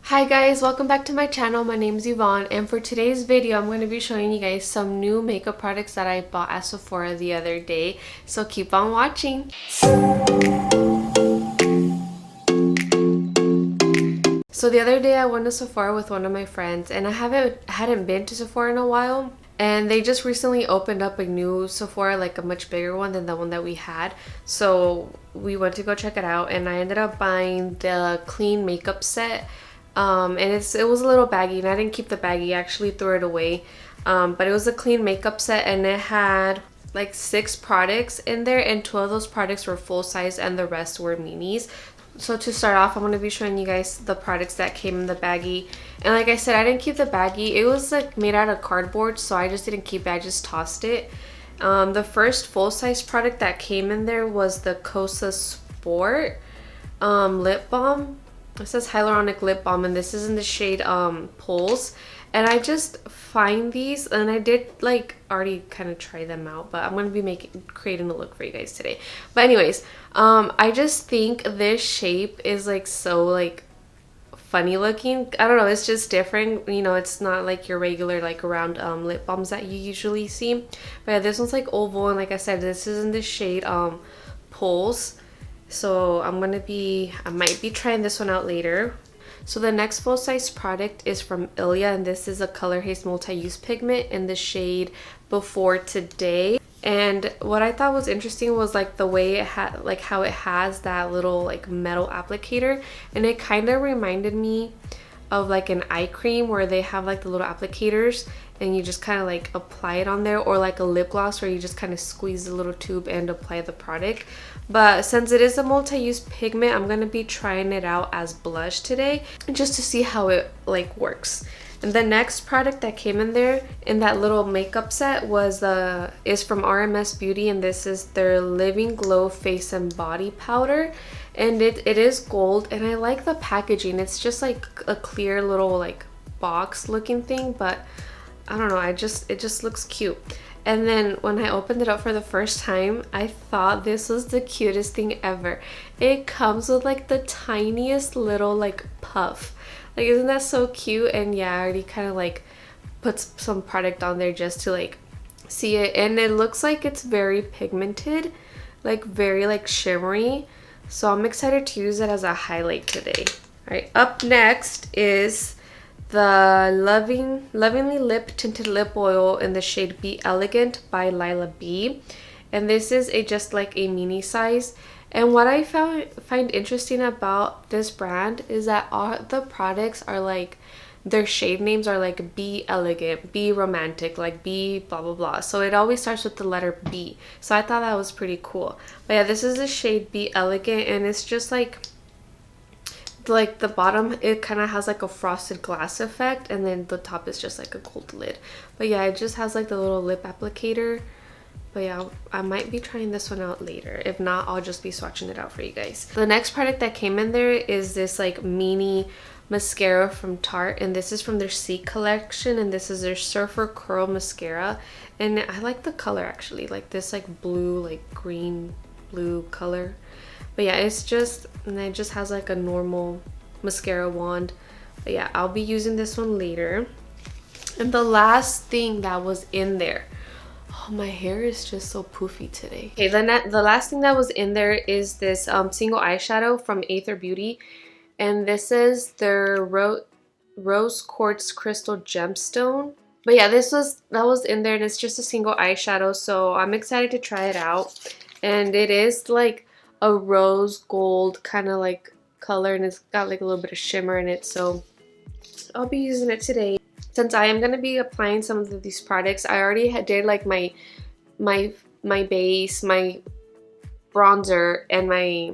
Hi guys, welcome back to my channel. My name is Yvonne, and for today's video I'm going to be showing you guys some new makeup products that I bought at Sephora the other day, so keep on watching. So the other day I went to Sephora with one of my friends, and I hadn't been to Sephora in a while, and they just recently opened up a new Sephora, like a much bigger one than the one that we had. So we went to go check it out, and I ended up buying the clean makeup set. And it was a little baggy, and I didn't keep the baggie. I actually threw it away. But it was a clean makeup set, and it had like 6 products in there, and 2 of those products were full size and the rest were minis. So to start off, I'm going to be showing you guys the products that came in the baggie. And like I said, I didn't keep the baggie. It was like made out of cardboard, so I just didn't keep it. I just tossed it. The first full size product that came in there was the Cosa Sport lip balm. It says hyaluronic lip balm, and this is in the shade Pulse. And I just find these, and I did like already kind of try them out, but I'm gonna be creating a look for you guys today. But anyways, I just think this shape is like so like funny looking. I don't know, it's just different, you know. It's not like your regular like round lip balms that you usually see. But yeah, this one's like oval, and like I said, this is in the shade Pulse. So I might be trying this one out later. So the next full size product is from Ilia, and this is a Color Haze multi-use pigment in the shade Before Today. And what I thought was interesting was like the way it had, like how it has that little like metal applicator, and it kind of reminded me of like an eye cream where they have like the little applicators and you just kind of like apply it on there, or like a lip gloss where you just kind of squeeze the little tube and apply the product. But since it is a multi-use pigment, I'm going to be trying it out as blush today just to see how it like works. And the next product that came in there in that little makeup set is from RMS Beauty, and this is their Living Glow Face and Body Powder. And it is gold, and I like the packaging. It's just like a clear little like box looking thing, but I don't know, it just looks cute. And then when I opened it up for the first time, I thought this was the cutest thing ever. It comes with like the tiniest little like puff. Like, isn't that so cute? And yeah, I already kind of like put some product on there just to like see it, and it looks like it's very pigmented, like very like shimmery. So I'm excited to use it as a highlight today. All right, up next is the Lovingly Lip Tinted Lip Oil in the shade Be Elegant by Lila B. And this is just like a mini size. And what I find interesting about this brand is that all the products are like, their shade names are like Be Elegant, Be Romantic, like Be blah blah blah. So it always starts with the letter B. So I thought that was pretty cool. But yeah, this is the shade Be Elegant, and it's just like the bottom, it kind of has like a frosted glass effect, and then the top is just like a gold lid. But yeah, it just has like the little lip applicator. But yeah, I might be trying this one out later. If not, I'll just be swatching it out for you guys. The next product that came in there is this like mini mascara from Tarte, and this is from their C collection, and this is their Surfer Curl Mascara. And I like the color actually, like this like blue, like green blue color. But yeah, it just has like a normal mascara wand. But yeah, I'll be using this one later. And the last thing that was in there, oh, my hair is just so poofy today. Okay, the last thing that was in there is this single eyeshadow from Aether Beauty, and this is their Rose Quartz Crystal Gemstone. But yeah, that was in there, and it's just a single eyeshadow, so I'm excited to try it out. And it is like a rose gold kind of like color, and it's got like a little bit of shimmer in it, so I'll be using it today. Since I am going to be applying some of these products, I already did like my base, my bronzer, and my,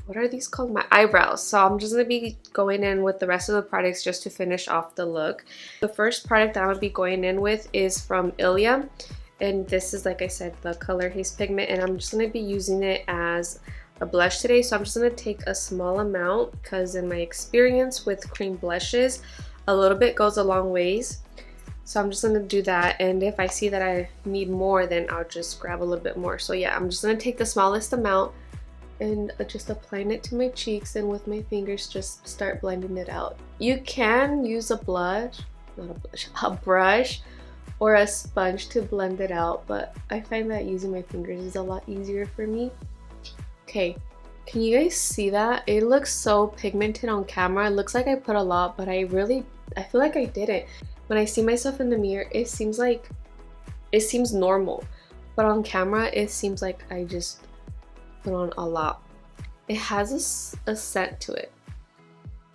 what are these called, my eyebrows. So I'm just going to be going in with the rest of the products just to finish off the look. The first product that I'm going to be going in with is from Ilia, and this is, like I said, the Color Haze pigment, and I'm just going to be using it as a blush today. So I'm just going to take a small amount, because in my experience with cream blushes, a little bit goes a long ways. So I'm just going to do that, and if I see that I need more, then I'll just grab a little bit more. So yeah, I'm just going to take the smallest amount and just applying it to my cheeks, and with my fingers just start blending it out. You can use a blush, not a blush, a brush or a sponge to blend it out, but I find that using my fingers is a lot easier for me. Okay, can you guys see that? It looks so pigmented on camera. It looks like I put a lot, but I feel like I didn't. When I see myself in the mirror, it seems normal, but on camera it seems like I just put on a lot. It has a scent to it.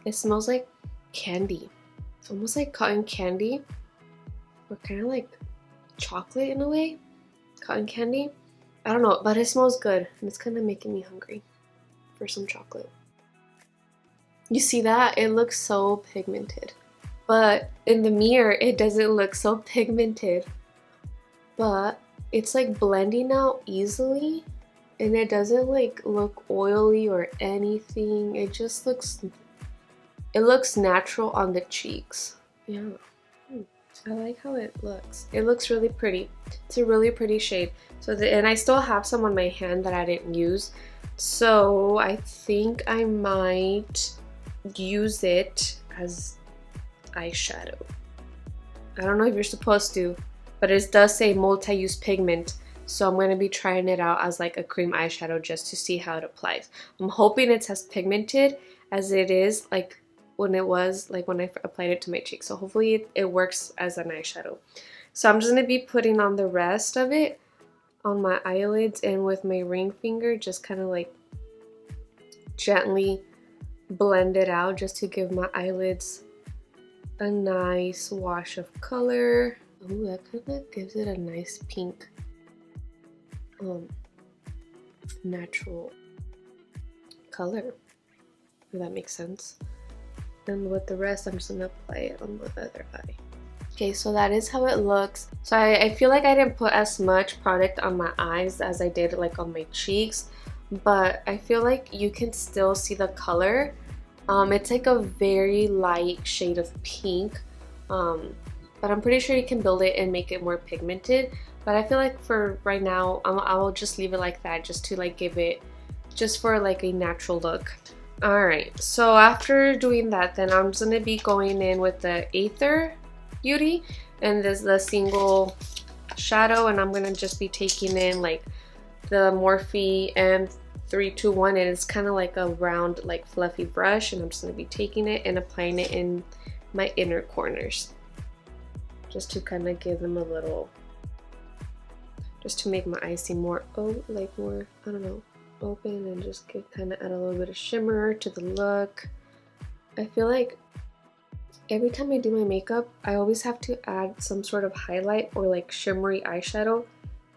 It smells like candy. It's almost like cotton candy, or kind of like chocolate in a way. Cotton candy. I don't know, but it smells good, and it's kind of making me hungry for some chocolate. You see that? It looks so pigmented, but in the mirror it doesn't look so pigmented, but it's like blending out easily, and it doesn't like look oily or anything. It just looks natural on the cheeks. Yeah, I like how it looks. It looks really pretty. It's a really pretty shade. And I still have some on my hand that I didn't use, so I think I might use it as eyeshadow. I don't know if you're supposed to, but it does say multi-use pigment, so I'm going to be trying it out as like a cream eyeshadow just to see how it applies. I'm hoping it's as pigmented as it is like when I applied it to my cheeks. So hopefully it works as an eyeshadow. So I'm just going to be putting on the rest of it on my eyelids, and with my ring finger just kind of like gently blend it out just to give my eyelids a nice wash of color. Ooh, that kind of gives it a nice pink natural color, if that makes sense. And with the rest, I'm just gonna apply it on the other eye. Okay, so that is how it looks. So I feel like I didn't put as much product on my eyes as I did like on my cheeks, but I feel like you can still see the color. It's like a very light shade of pink, but I'm pretty sure you can build it and make it more pigmented. But I feel like for right now, I will just leave it like that, just to like give it, just for like a natural look. Alright, so after doing that, then I'm just gonna be going in with the Aether Beauty, and this is the single shadow, and I'm gonna just be taking in like the Morphe M321, and it's kind of like a round, like fluffy brush, and I'm just gonna be taking it and applying it in my inner corners, just to kind of give them a little, just to make my eyes seem more, more, I don't know, open, and just kind of add a little bit of shimmer to the look. I feel like every time I do my makeup, I always have to add some sort of highlight or like shimmery eyeshadow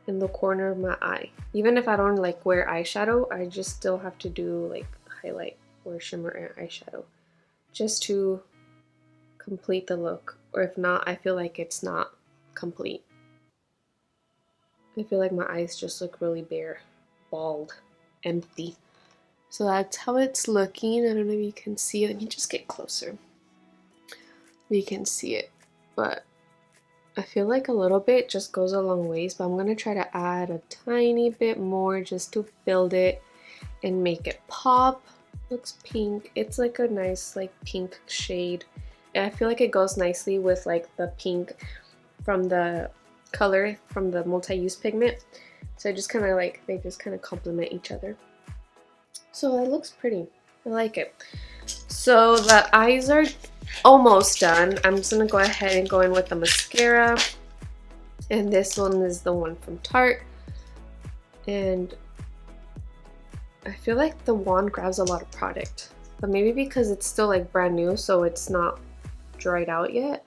in the corner of my eye. Even if I don't like wear eyeshadow, I just still have to do like highlight or shimmer eyeshadow just to complete the look. Or if not, I feel like it's not complete. I feel like my eyes just look really bare, bald, empty. So that's how it's looking. I don't know if you can see it. Let me just get closer. You can see it, but I feel like a little bit just goes a long ways, but I'm gonna try to add a tiny bit more just to build it and make it pop. Looks pink. It's like a nice like pink shade, and I feel like it goes nicely with like the pink from the color from the multi-use pigment. So I just kind of like, they just kind of complement each other. So it looks pretty. I like it. So the eyes are almost done. I'm just gonna go ahead and go in with the mascara, and this one is the one from Tarte, and I feel like the wand grabs a lot of product, but maybe because it's still like brand new, so it's not dried out yet.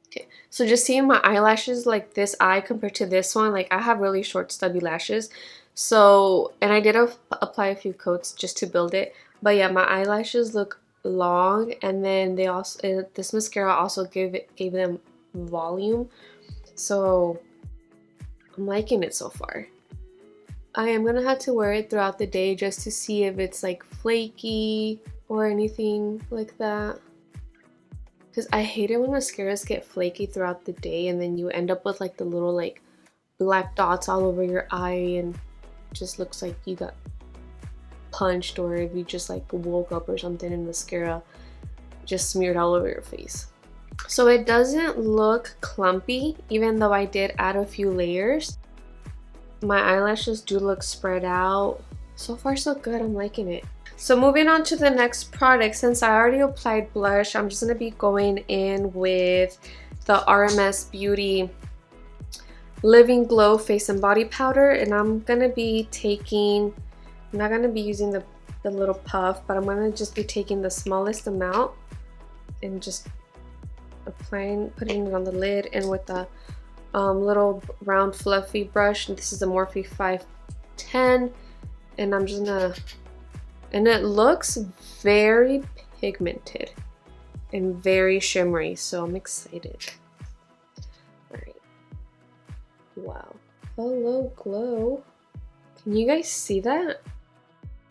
Okay, so just seeing my eyelashes, like this eye compared to this one, like I have really short stubby lashes, so, and I did apply a few coats just to build it, but yeah, my eyelashes look long, and then they also, this mascara also gave them volume, so I'm liking it so far. I am gonna have to wear it throughout the day just to see if it's like flaky or anything like that, because I hate it when mascaras get flaky throughout the day and then you end up with like the little like black dots all over your eye, and just looks like you got punched, or if you just like woke up or something and mascara just smeared all over your face. So it doesn't look clumpy, even though I did add a few layers. My eyelashes do look spread out. So far so good, I'm liking it. So moving on to the next product, since I already applied blush, I'm just going to be going in with the RMS Beauty Living Glow Face and Body Powder, and I'm going to be taking, I'm not going to be using the little puff, but I'm going to just be taking the smallest amount and just applying, putting it on the lid, and with the little round fluffy brush, and this is the Morphe 510, and I'm just gonna, and it looks very pigmented and very shimmery, so I'm excited. Alright, wow, hello glow. Can you guys see that?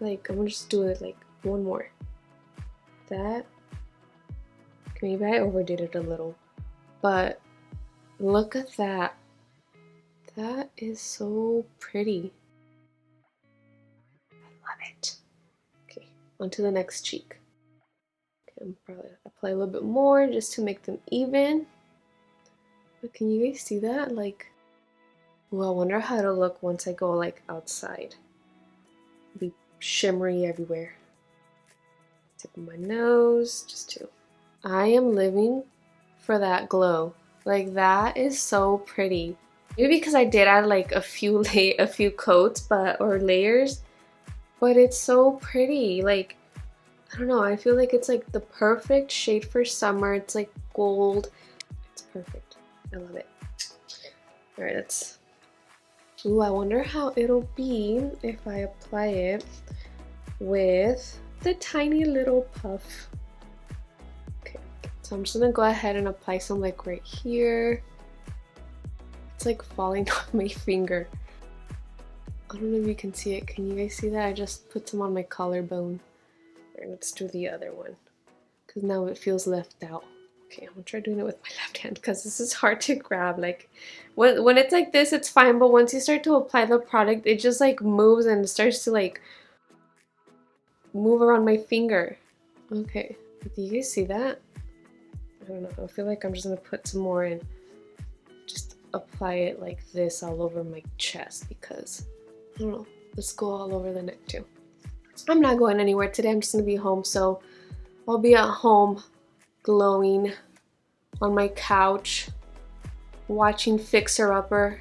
Like, I'm gonna just do it like one more. That, maybe I overdid it a little, but look at that. That is so pretty. I love it. Okay, on to the next cheek. Okay, I'm probably gonna apply a little bit more just to make them even. But can you guys see that? Like, well, I wonder how it'll look once I go like outside. It'll be shimmery everywhere. Tip of my nose, just two. I am living for that glow. Like, that is so pretty. Maybe because I did add like a few coats, but or layers, but it's so pretty. Like, I don't know, I feel like it's like the perfect shade for summer. It's like gold. It's perfect. I love it. All right, let's. Ooh, I wonder how it'll be if I apply it with the tiny little puff. So I'm just gonna go ahead and apply some like right here. It's like falling off my finger. I don't know if you can see it. Can you guys see that? I just put some on my collarbone. Alright, let's do the other one, because now it feels left out. Okay, I'm gonna try doing it with my left hand because this is hard to grab. Like, when it's like this, it's fine, but once you start to apply the product, it just like moves and starts to like move around my finger. Okay, do you guys see that? I don't know, I feel like I'm just gonna put some more and just apply it like this all over my chest, because I don't know, let's go all over the neck too. I'm not going anywhere today, I'm just gonna be home, so I'll be at home glowing on my couch watching Fixer Upper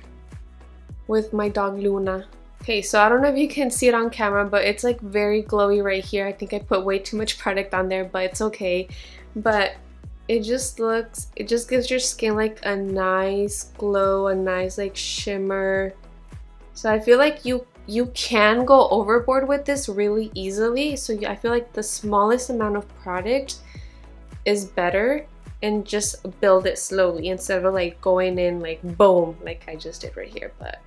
with my dog Luna. Okay, so I don't know if you can see it on camera, but it's like very glowy right here. I think I put way too much product on there, but it's okay. But it just looks, it just gives your skin like a nice glow, a nice like shimmer. So I feel like you can go overboard with this really easily. So I feel like the smallest amount of product is better, and just build it slowly instead of like going in like boom like I just did right here. But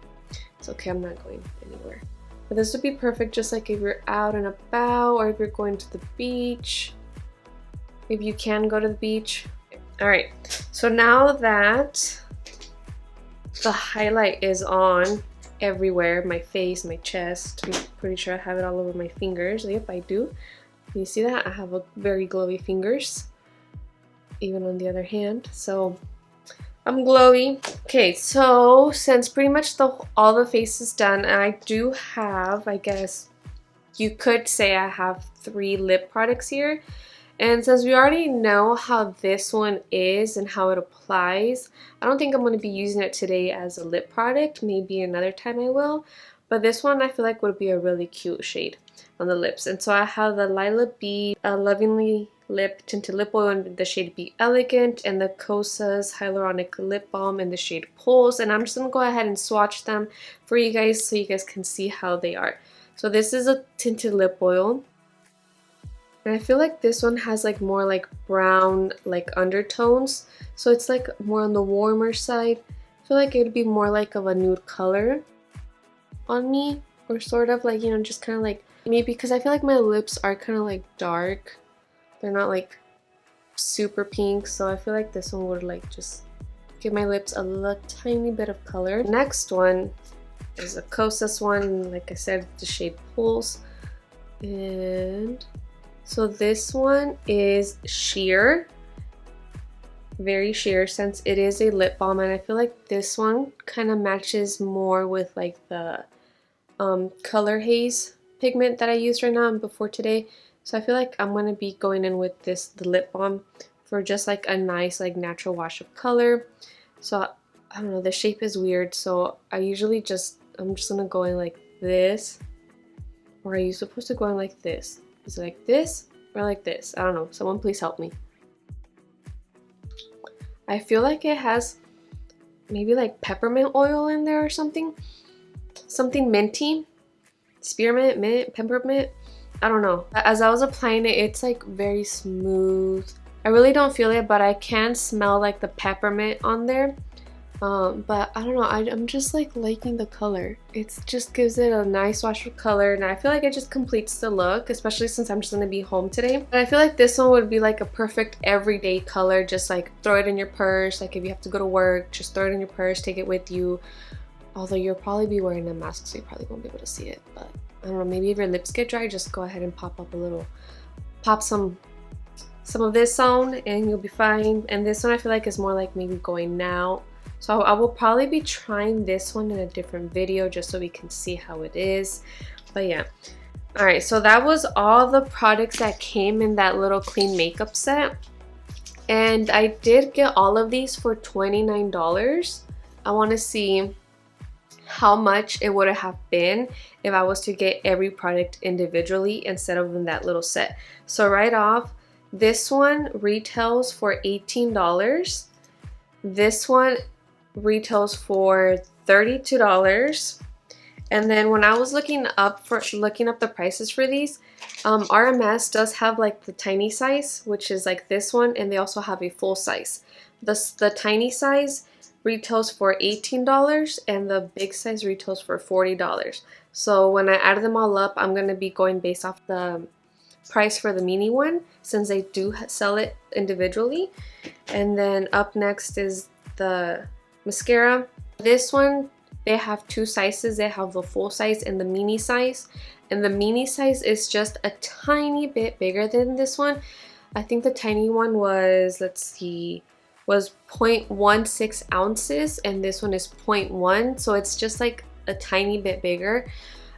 it's okay, I'm not going anywhere. But this would be perfect just like if you're out and about, or if you're going to the beach, if you can go to the beach. All right, so now that the highlight is on everywhere, my face, my chest, I'm pretty sure I have it all over my fingers. Yep, I do. You see that? I have a very glowy fingers, even on the other hand. So I'm glowy. Okay, so since pretty much all the face is done, and I do have, I guess you could say I have 3 lip products here. And since we already know how this one is and how it applies, I don't think I'm going to be using it today as a lip product. Maybe another time I will. But this one I feel like would be a really cute shade on the lips. And so I have the Lila B Lovingly Lip Tinted Lip Oil in the shade Be Elegant, and the Kosas Hyaluronic Lip Balm in the shade Pulse. And I'm just going to go ahead and swatch them for you guys so you guys can see how they are. So this is a tinted lip oil. And I feel like this one has like more like brown like undertones. So it's like more on the warmer side. I feel like it would be more like of a nude color on me. Or sort of like, you know, just kind of like, maybe because I feel like my lips are kind of like dark. They're not like super pink. So I feel like this one would like just give my lips a little tiny bit of color. Next one There's a Kosas one, like I said, the shade Pulse. And so this one is sheer, very sheer, since it is a lip balm, and I feel like this one kind of matches more with like the color haze pigment that I used right now and before today. So I feel like I'm gonna be going in with the lip balm for just like a nice like natural wash of color. So I don't know, the shape is weird, so I'm just gonna go in like this. Or are you supposed to go in like this? Is it like this or like this? I don't know. Someone please help me. I feel like it has maybe like peppermint oil in there or something. Something minty. Spearmint, mint, peppermint. I don't know. As I was applying it, it's like very smooth. I really don't feel it, but I can smell like the peppermint on there. But I don't know, I'm just like liking the color. It just gives it a nice wash of color, and I feel like it just completes the look, especially since I'm just gonna be home today. But I feel like this one would be like a perfect everyday color. Just like throw it in your purse, like if you have to go to work, just throw it in your purse, take it with you. Although you'll probably be wearing a mask, so you probably won't be able to see it. But I don't know, maybe if your lips get dry, just go ahead and pop some of this on and you'll be fine. And this one I feel like is more like maybe going now. So I will probably be trying this one in a different video just so we can see how it is. But yeah. Alright, so that was all the products that came in that little clean makeup set. And I did get all of these for $29. I want to see how much it would have been if I was to get every product individually instead of in that little set. So right off, this one retails for $18. This one retails for $32. And then when I was looking up the prices for these, RMS does have like the tiny size, which is like this one, and they also have a full size. The tiny size retails for $18 and the big size retails for $40. So when I add them all up, I'm going to be going based off the price for the mini one, since they do sell it individually. And then up next is the mascara. This one, they have two sizes. They have the full size and the mini size, and the mini size is just a tiny bit bigger than this one. I think the tiny one was, let's see, was 0.16 ounces, and this one is 0.1, so it's just like a tiny bit bigger.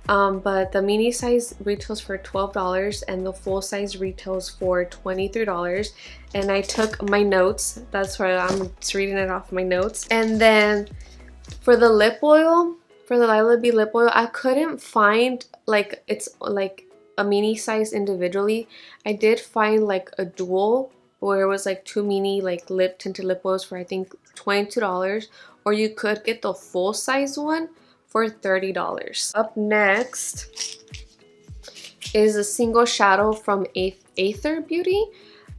But the mini size retails for $12 and the full size retails for $23. And I took my notes. That's why I'm just reading it off my notes. And then for the lip oil, for the Lila B lip oil, I couldn't find like it's like a mini size individually. I did find like a dual where it was like two mini like tinted lip oils for I think $22, or you could get the full size one for $30. Up next is a single shadow from Aether Beauty.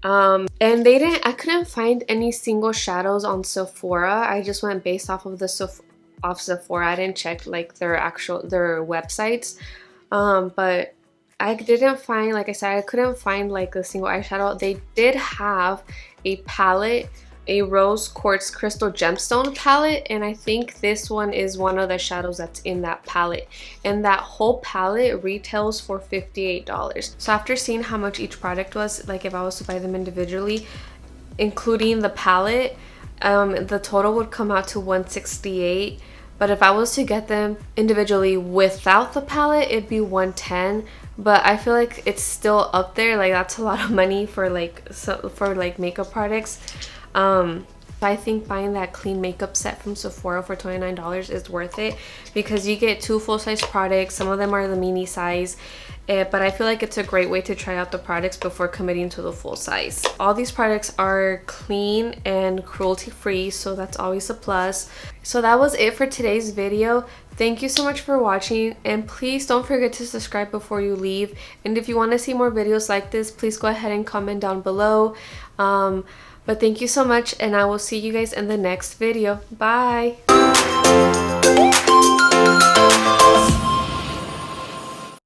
And I couldn't find any single shadows on Sephora. I just went based off of Sephora. I didn't check like their websites. But I didn't find, like I said, I couldn't find like a single eyeshadow. They did have a palette, a rose quartz crystal gemstone palette, and I think this one is one of the shadows that's in that palette, and that whole palette retails for $58. So after seeing how much each product was, like if I was to buy them individually including the palette, the total would come out to $168. But if I was to get them individually without the palette, it'd be $110. But I feel like it's still up there. Like that's a lot of money for makeup products. I think buying that clean makeup set from Sephora for $29 is worth it, because you get two full-size products. Some of them are the mini size, but I feel like it's a great way to try out the products before committing to the full size. All these products are clean and cruelty-free, so that's always a plus. So that was it for today's video. Thank you so much for watching, and please don't forget to subscribe before you leave. And if you want to see more videos like this, please go ahead and comment down below. But thank you so much, and I will see you guys in the next video. Bye!